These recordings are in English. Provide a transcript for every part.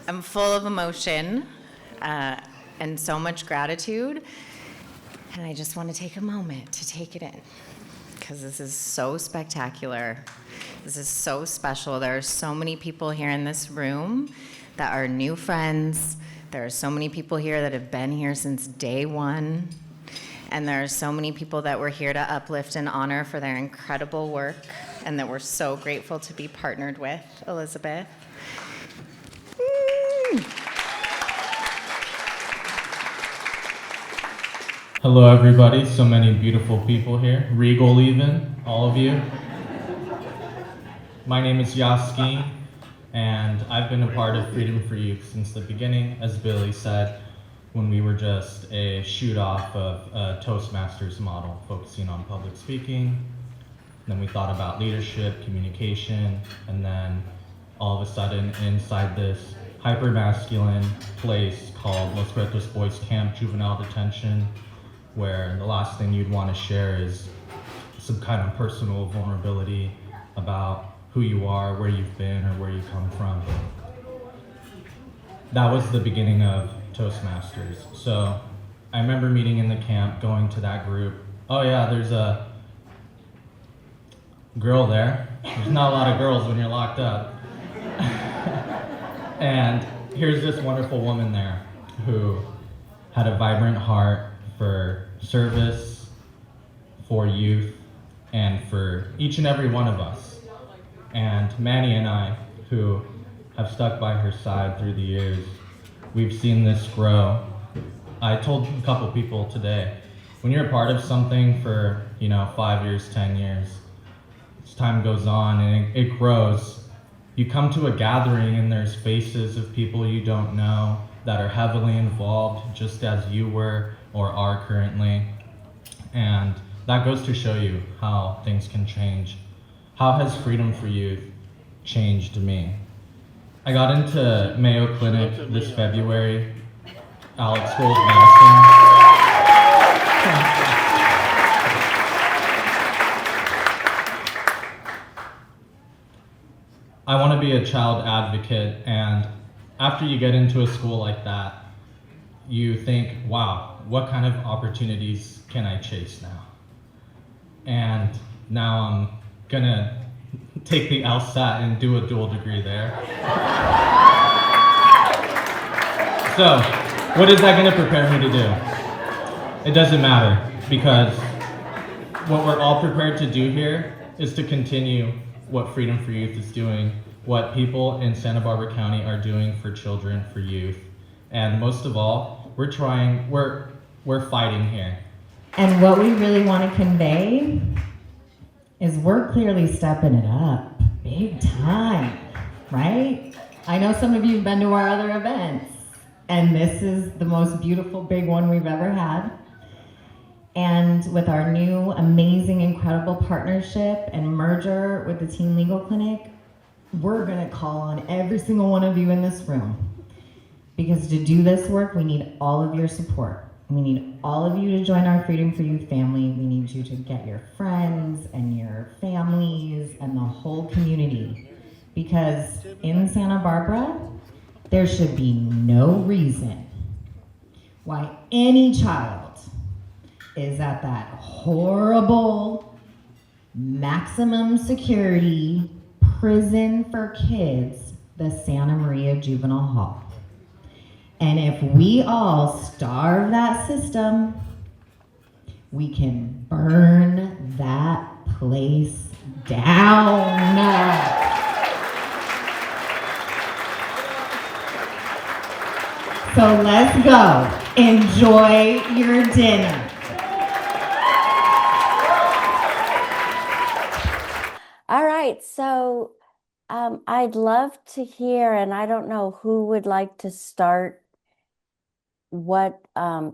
I'm full of emotion and so much gratitude. And I just want to take a moment to take it in because this is so spectacular. This is so special. There are so many people here in this room that are new friends. There are so many people here that have been here since day one. And there are so many people that we're here to uplift and honor for their incredible work and that we're so grateful to be partnered with, Elizabeth. Hello, everybody. So many beautiful people here. Regal even, all of you. My name is Yaski, and I've been a part of Freedom for Youth since the beginning, as Billy said, when we were just a shoot-off of a Toastmasters model, focusing on public speaking. Then we thought about leadership, communication, and then all of a sudden, inside this hyper-masculine place called Los Pretos Boys Camp Juvenile Detention, where the last thing you'd want to share is some kind of personal vulnerability about who you are, where you've been, or where you come from. That was the beginning of Toastmasters. So I remember meeting in the camp, going to that group. Oh yeah, there's a girl there. There's not a lot of girls when you're locked up. And here's this wonderful woman there who had a vibrant heart for service, for youth, and for each and every one of us. And Manny and I, who have stuck by her side through the years, we've seen this grow. I told a couple people today, when you're a part of something for 5 years, 10 years, as time goes on and it grows, you come to a gathering and there's faces of people you don't know that are heavily involved, just as you were or are currently. And that goes to show you how things can change. How has Freedom for Youth changed me? I got into Mayo Clinic this February, Alex School of Medicine. I want to be a child advocate, and after you get into a school like that, you think, wow, what kind of opportunities can I chase now? And now I'm gonna take the LSAT and do a dual degree there. So, what is that gonna prepare me to do? It doesn't matter, because what we're all prepared to do here is to continue what Freedom for Youth is doing, what people in Santa Barbara County are doing for children, for youth. And most of all, we're fighting here. And what we really want to convey is we're clearly stepping it up big time, right? I know some of you have been to our other events, and this is the most beautiful big one we've ever had. And with our new amazing, incredible partnership and merger with the Teen Legal Clinic, we're gonna call on every single one of you in this room. Because to do this work, we need all of your support. We need all of you to join our Freedom for Youth family. We need you to get your friends and your families and the whole community. Because in Santa Barbara, there should be no reason why any child is at that horrible maximum security prison for kids, the Santa Maria Juvenile Hall. And if we all starve that system, we can burn that place down. So let's go. Enjoy your dinner. All right, so I'd love to hear, and I don't know who would like to start.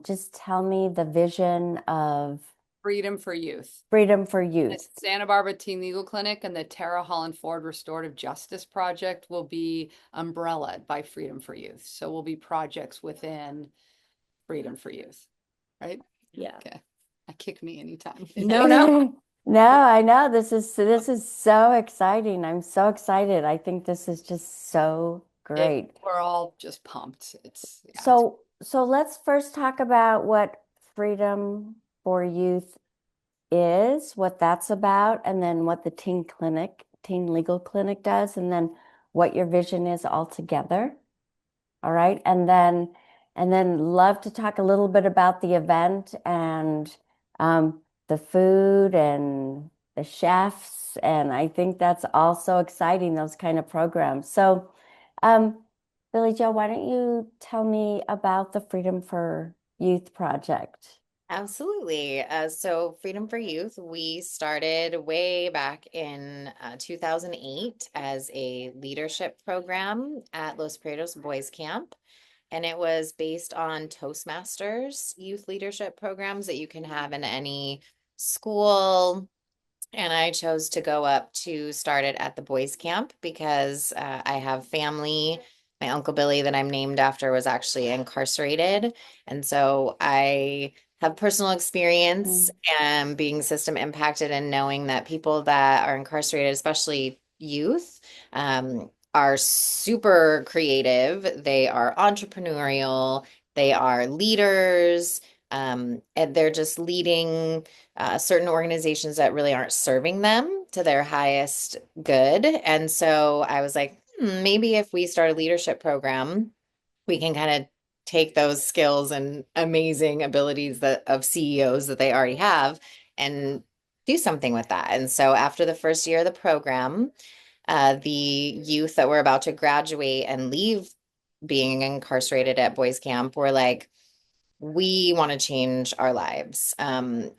Just tell me the vision of Freedom for Youth. Freedom for Youth. It's Santa Barbara Teen Legal Clinic and the Tara Holland Ford Restorative Justice Project will be umbrellaed by Freedom for Youth. So will be projects within Freedom for Youth, right? Yeah. Okay. Kick me anytime. No, I know this is so exciting. I'm so excited. I think this is just so Great. We're all just pumped. Yeah, So let's first talk about what Freedom for Youth is, what that's about, and then what the teen legal clinic does, and then what your vision is altogether. All right. And then love to talk a little bit about the event and the food and the chefs. And I think that's also exciting, those kind of programs. So, um, Billy Joe, why don't you tell me about the Freedom for Youth project? Absolutely. So, Freedom for Youth, we started way back in 2008 as a leadership program at Los Prados Boys Camp. And it was based on Toastmasters youth leadership programs that you can have in any school. And I chose to go up to start it at the boys' camp because I have family. My Uncle Billy, that I'm named after, was actually incarcerated. And so I have personal experience Mm. and being system impacted and knowing that people that are incarcerated, especially youth, are super creative. They are entrepreneurial, they are leaders, and they're just leading certain organizations that really aren't serving them to their highest good. And so I was like, maybe if we start a leadership program, we can kind of take those skills and amazing abilities that of CEOs that they already have and do something with that. And so after the first year of the program, the youth that were about to graduate and leave being incarcerated at boys camp were like, we want to change our lives.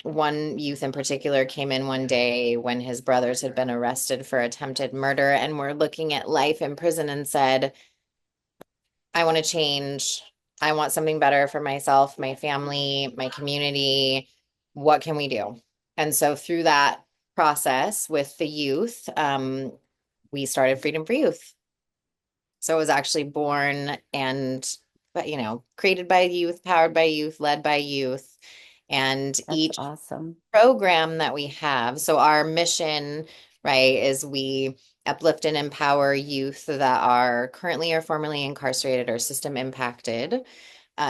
One youth in particular came in one day when his brothers had been arrested for attempted murder and were looking at life in prison and said, I want to change. I want something better for myself, my family, my community. What can we do? And so through that process with the youth, we started Freedom for Youth. So it was actually born and, but created by youth, powered by youth, led by youth. And That's each awesome. program that we have, so our mission, right, is we uplift and empower youth that are currently or formerly incarcerated or system impacted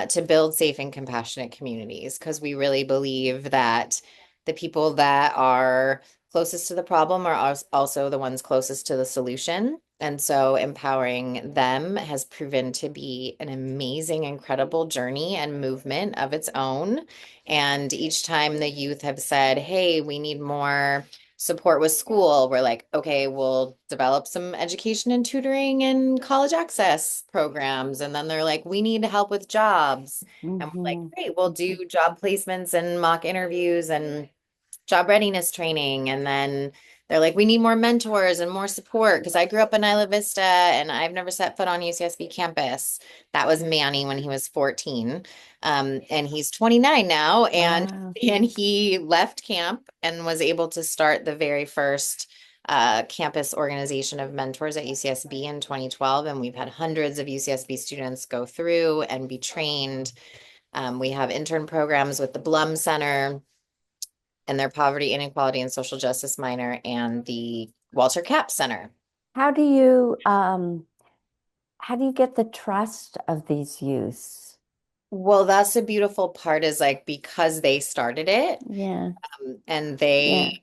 to build safe and compassionate communities because we really believe that the people that are closest to the problem are also the ones closest to the solution. And so empowering them has proven to be an amazing, incredible journey and movement of its own. And each time the youth have said, hey, we need more support with school, we're like, okay, we'll develop some education and tutoring and college access programs. And then they're like, we need help with jobs. And we're like, Hmm. great, we'll do job placements and mock interviews and job readiness training. And then they're like, we need more mentors and more support because I grew up in Isla Vista and I've never set foot on UCSB campus. That was Manny when he was 14. And he's 29 now. And Wow. and he left camp and was able to start the very first campus organization of mentors at UCSB in 2012. And we've had hundreds of UCSB students go through and be trained. We have intern programs with the Blum Center and their poverty, inequality, and social justice minor, and the Walter Capps Center. How do you um how do you get the trust of these youths? Well, that's the beautiful part is like because they started it Yeah, and they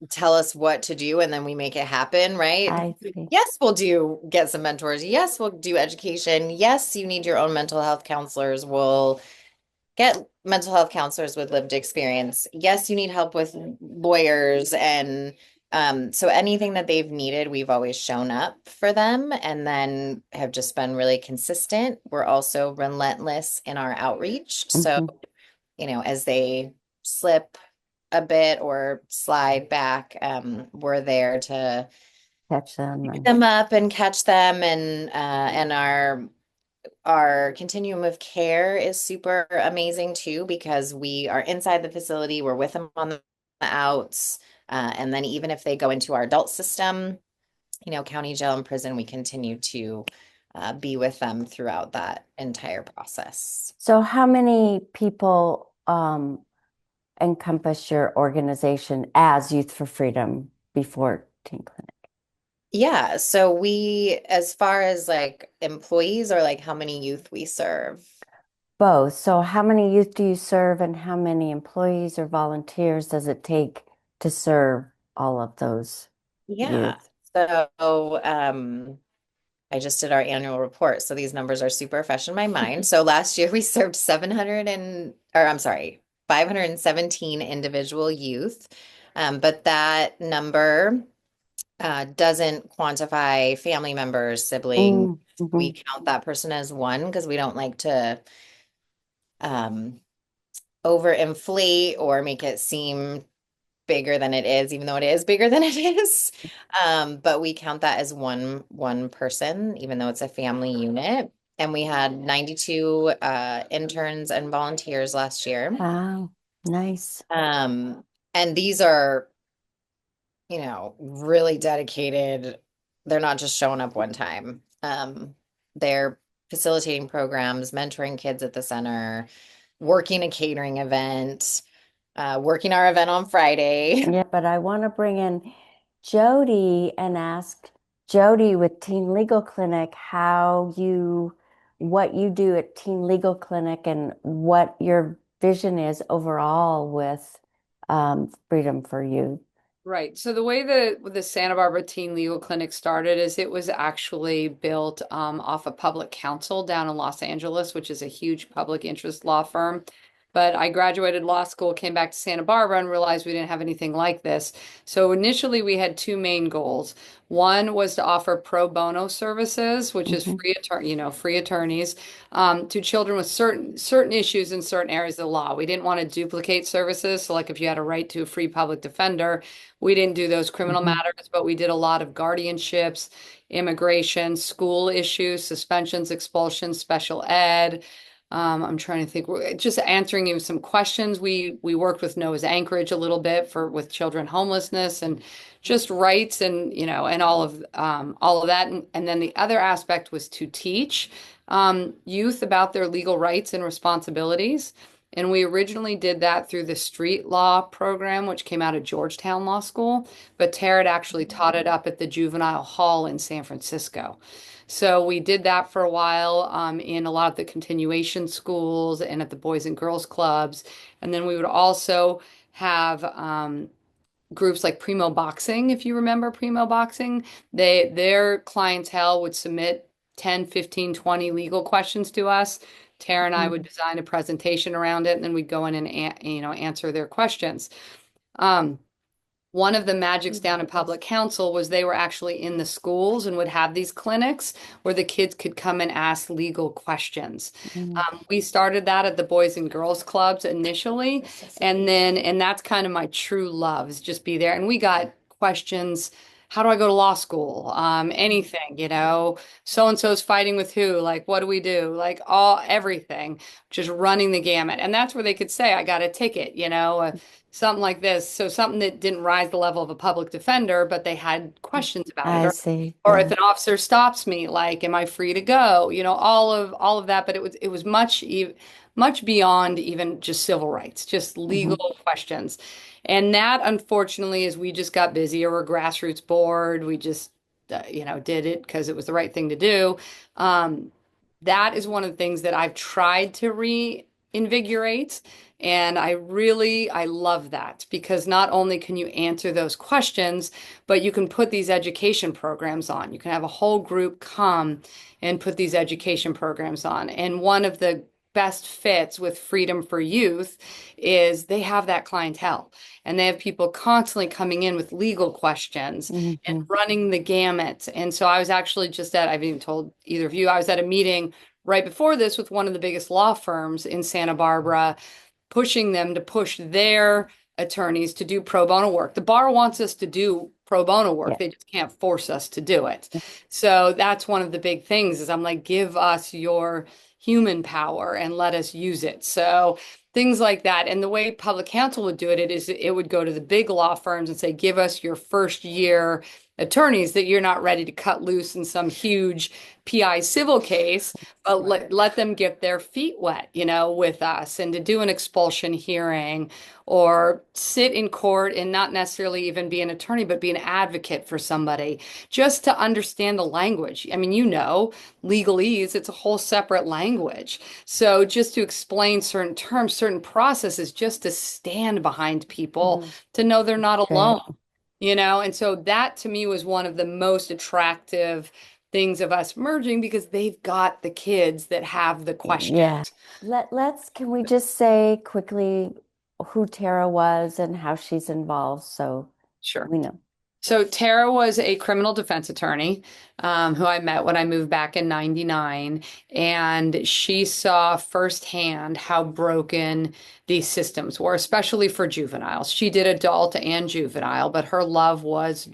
yeah, tell us what to do and then we make it happen, right? I see. Yes, we'll get some mentors. Yes, we'll do education. Yes, you need your own mental health counselors. We'll get mental health counselors with lived experience. Yes, you need help with lawyers and so anything that they've needed, we've always shown up for them and then have just been really consistent. We're also relentless in our outreach. So, Hmm. as they slip a bit or slide back, we're there to Catch them pick and them up and catch them and our continuum of care is super amazing too because we are inside the facility, we're with them on the outs, and then even if they go into our adult system, county jail and prison, we continue to be with them throughout that entire process. so how many people encompass your organization as Youth for Freedom before Teen Clinic? Yeah, so we, as far as like employees or like how many youth we serve. Both. So how many youth do you serve and how many employees or volunteers does it take to serve all of those Yeah. youth? So, I just did our annual report, so these numbers are super fresh in my mind. So last year we served 700 and, or I'm sorry, 517 individual youth. But that number doesn't quantify family members, siblings. We Mm-hmm. count that person as one because we don't like to um, overinflate or make it seem bigger than it is, even though it is bigger than it is. But we count that as one person, even though it's a family unit. And we had 92 interns and volunteers last year. Wow, nice. Um, and these are, really dedicated. They're not just showing up one time. They're facilitating programs, mentoring kids at the center, working a catering event, working our event on Friday. Yeah, but I want to bring in Jody and ask Jody with Teen Legal Clinic what you do at Teen Legal Clinic and what your vision is overall with Freedom for Youth. Right. So the way that the Santa Barbara Teen Legal Clinic started is it was actually built off a public council down in Los Angeles, which is a huge public interest law firm. But I graduated law school, came back to Santa Barbara, and realized we didn't have anything like this. So initially, we had two main goals. One was to offer pro bono services, which is Hmm. free attorney, free attorneys to children with certain issues in certain areas of the law. We didn't want to duplicate services. So, like if you had a right to a free public defender, we didn't do those criminal Hmm. matters, but we did a lot of guardianships, immigration, school issues, suspensions, expulsions, special ed. I'm trying to think. We're just answering you some questions. We worked with Noah's Anchorage a little bit for with children homelessness and just rights and and all of that. And then the other aspect was to teach youth about their legal rights and responsibilities. And we originally did that through the street law program, which came out of Georgetown Law School, but Tara had actually taught it up at the juvenile hall in San Francisco. So we did that for a while in a lot of the continuation schools and at the Boys and Girls Clubs. And then we would also have groups like Primo Boxing, if you remember Primo Boxing. Their clientele would submit 10, 15, 20 legal questions to us. Tara and I would design a presentation around it, and then we'd go in and answer their questions. Um, One of the magics down in public counsel was they were actually in the schools and would have these clinics where the kids could come and ask legal questions. Hmm. We started that at the Boys and Girls Clubs initially, and that's kind of my true love is just be there. And we got questions. How do I go to law school? Anything, so and so's fighting with who? Like, what do we do? Like, everything, just running the gamut. And that's where they could say, I got a ticket, something like this. So something that didn't rise the level of a public defender, but they had questions about it. I Or see. or if Yeah. an officer stops me, like, am I free to go? All of that. But it was much beyond even just civil rights, just Hmm. legal questions. And that, unfortunately, is we just got busy or we're grassroots board. We just did it because it was the right thing to do. Um, that is one of the things that I've tried to reinvigorate. And I love that because not only can you answer those questions, but you can put these education programs on. You can have a whole group come and put these education programs on. And one of the best fits with Freedom for Youth is they have that clientele and they have people constantly coming in with legal questions and Hmm. running the gamut. And so I was actually I've even told either of you, I was at a meeting right before this with one of the biggest law firms in Santa Barbara, pushing them to push their attorneys to do pro bono work. The bar wants us to do pro bono work. Yeah. They just can't force us to do it. So that's one of the big things is I'm like, give us your human power and let us use it. So things like that. And the way public counsel would do it is it would go to the big law firms and say, give us your first year attorneys that you're not ready to cut loose in some huge PI civil case, but let them get their feet wet, with us, and to do an expulsion hearing or sit in court and not necessarily even be an attorney, but be an advocate for somebody, just to understand the language. I mean, legalese, it's a whole separate language. So just to explain certain terms, certain processes, just to stand behind people, to know they're not Great. alone, and so that to me was one of the most attractive things of us merging, because they've got the kids that have the questions. Yeah. Can we just say quickly who Tara was and how she's involved so Sure. we know? So Tara was a criminal defense attorney, who I met when I moved back in '99, and she saw firsthand how broken these systems were, especially for juveniles. She did adult and juvenile, but her love was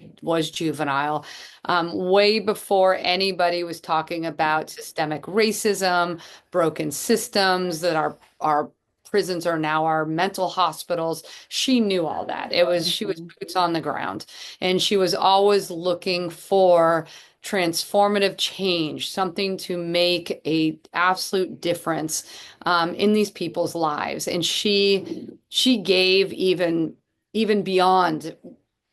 juvenile. Way before anybody was talking about systemic racism, broken systems, that our prisons are now our mental hospitals. She knew all that. She was boots on the ground, and she was always looking for transformative change, something to make a absolute difference, in these people's lives. And she gave even beyond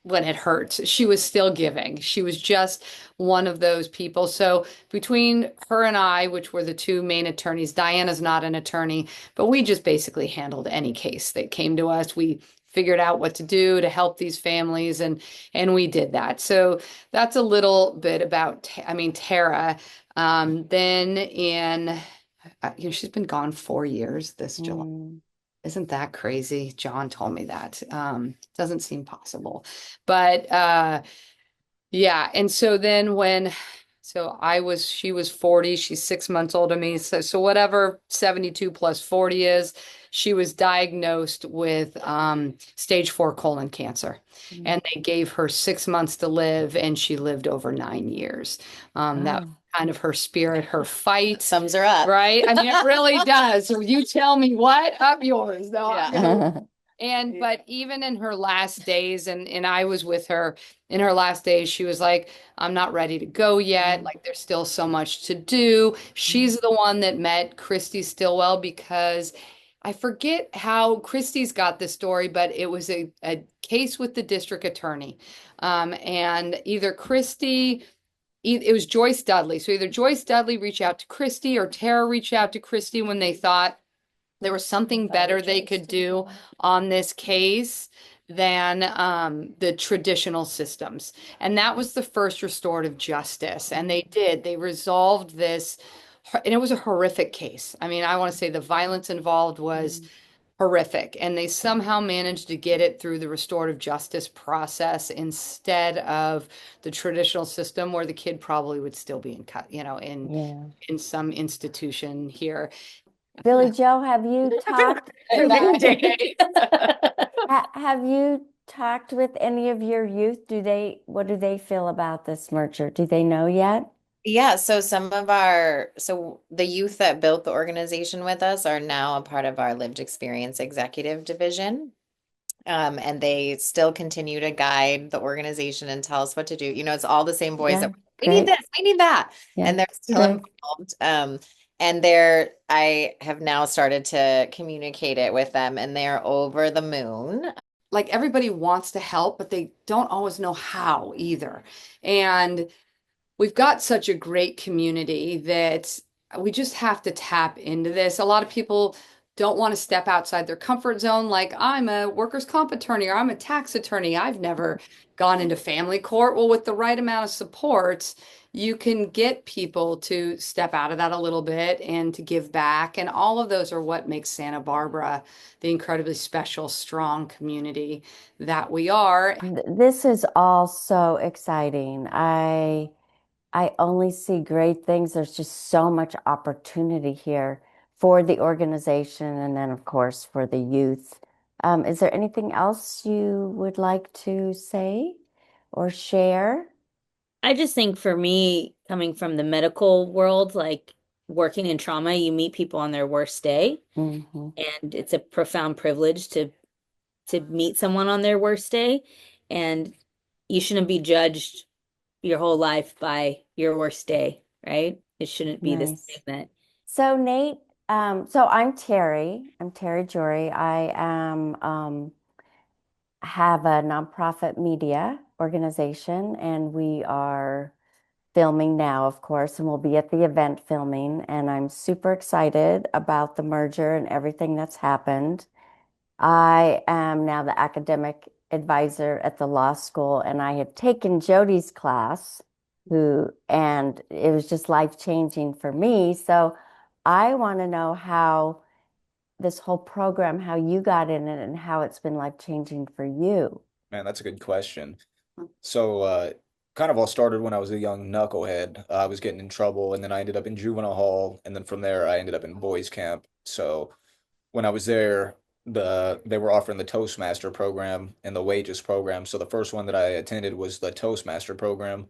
when it hurts. She was still giving. She was just one of those people. So between her and I, which were the two main attorneys, Diana's not an attorney, but we just basically handled any case that came to us. We figured out what to do to help these families, and we did that. So that's a little bit about, Tara. Then she's been gone 4 years this July. Isn't that crazy? John told me that. Doesn't seem possible. But yeah, and so then she was 40, she's 6 months older than me. So whatever 72 plus 40 is, she was diagnosed with stage 4 colon cancer. And they gave her 6 months to live, and she lived over 9 years. That was kind of her spirit, her fight. Sums her up. Right? I mean, it really does. So you tell me what, up yours, though. Yeah. But even in her last days, and I was with her in her last days, she was like, I'm not ready to go yet. Like, there's still so much to do. She's the one that met Christy Stillwell, because I forget how Christy's got this story, but it was a case with the district attorney. And either it was Joyce Dudley. So either Joyce Dudley reached out to Christy, or Tara reached out to Christy when they thought there was something better they could do on this case than the traditional systems. And that was the first restorative justice. And they resolved this. And it was a horrific case. I mean, I want to say the violence involved was horrific, and they somehow managed to get it through the restorative justice process instead of the traditional system, where the kid probably would still be in some institution here. Billy Joe, have you talked? Have you talked with any of your youth? What do they feel about this merger? Do they know yet? Yeah, so the youth that built the organization with us are now a part of our lived experience executive division. And they still continue to guide the organization and tell us what to do. It's all the same boys that we need this, we need that. Yeah, And they're still good. involved. And I have now started to communicate it with them, and they're over the moon. Like, everybody wants to help, but they don't always know how either. And we've got such a great community that we just have to tap into this. A lot of people don't want to step outside their comfort zone. Like, I'm a workers' comp attorney, or I'm a tax attorney. I've never gone into family court. Well, with the right amount of support, you can get people to step out of that a little bit and to give back. And all of those are what makes Santa Barbara the incredibly special, strong community that we are. This is all so exciting. I only see great things. There's just so much opportunity here for the organization, and then, of course, for the youth. Is there anything else you would like to say or share? I just think for me, coming from the medical world, like working in trauma, you meet people on their worst day, Mhm. and it's a profound privilege to meet someone on their worst day, and you shouldn't be judged your whole life by your worst day, right? It shouldn't be this Nice. thing that So Nate, so I'm Terry. I'm Terry Jory. I am have a nonprofit media organization, and we are filming now, of course, and we'll be at the event filming. And I'm super excited about the merger and everything that's happened. I am now the academic advisor at the law school, and I had taken Jody's class, and it was just life-changing for me. So I want to know how this whole program, how you got in it and how it's been life-changing for you. Man, that's a good question. So, kind of all started when I was a young knucklehead. I was getting in trouble, and then I ended up in juvenile hall, and then from there I ended up in boys camp. So, when I was there, they were offering the Toastmaster program and the wages program. So the first one that I attended was the Toastmaster program,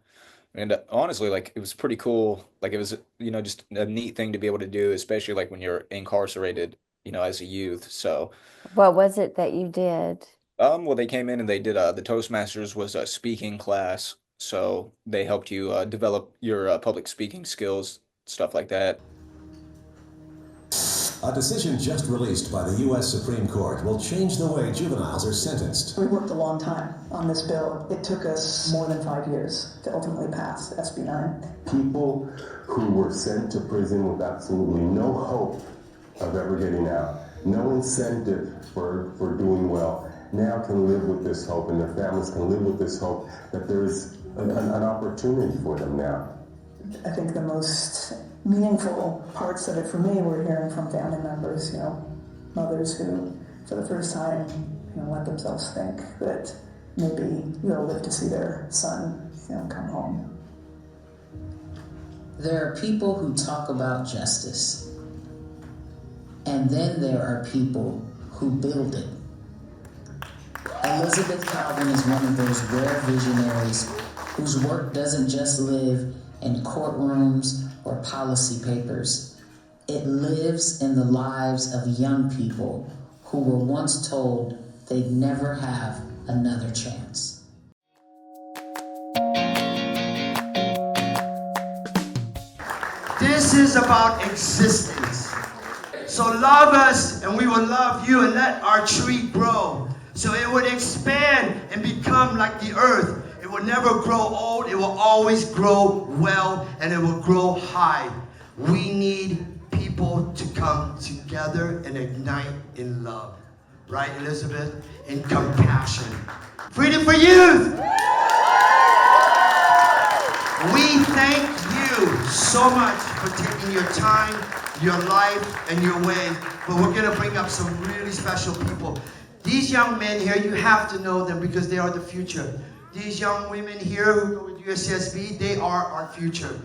and honestly, like it was pretty cool. Like it was, just a neat thing to be able to do, especially like when you're incarcerated, as a youth. So. What was it that you did? Well, they came in and they did the Toastmasters was a speaking class, so they helped you develop your public speaking skills, stuff like that. A decision just released by the U.S. Supreme Court will change the way juveniles are sentenced. We worked a long time on this bill. It took us more than 5 years to ultimately pass SB 9. People who were sent to prison with absolutely no hope of ever getting out, no incentive for doing well, now can live with this hope, and their families can live with this hope that there's an opportunity for them now. I think the most meaningful parts of it for me were hearing from family members, mothers who, for the first time, let themselves think that maybe they'll live to see their son, come home. There are people who talk about justice, and then there are people who build it. Elizabeth Calvin is one of those rare visionaries whose work doesn't just live in courtrooms or policy papers. It lives in the lives of young people who were once told they'd never have another chance. This is about existence. So love us and we will love you, and let our tree grow. So it would expand and become like the earth. It will never grow old. It will always grow well, and it will grow high. We need people to come together and ignite in love. Right, Elizabeth? In compassion. Freedom for youth! We thank you so much for taking your time, your life, and your way. But we're going to bring up some really special people. These young men here, you have to know them because they are the future. These young women here who go with USCSB, they are our future.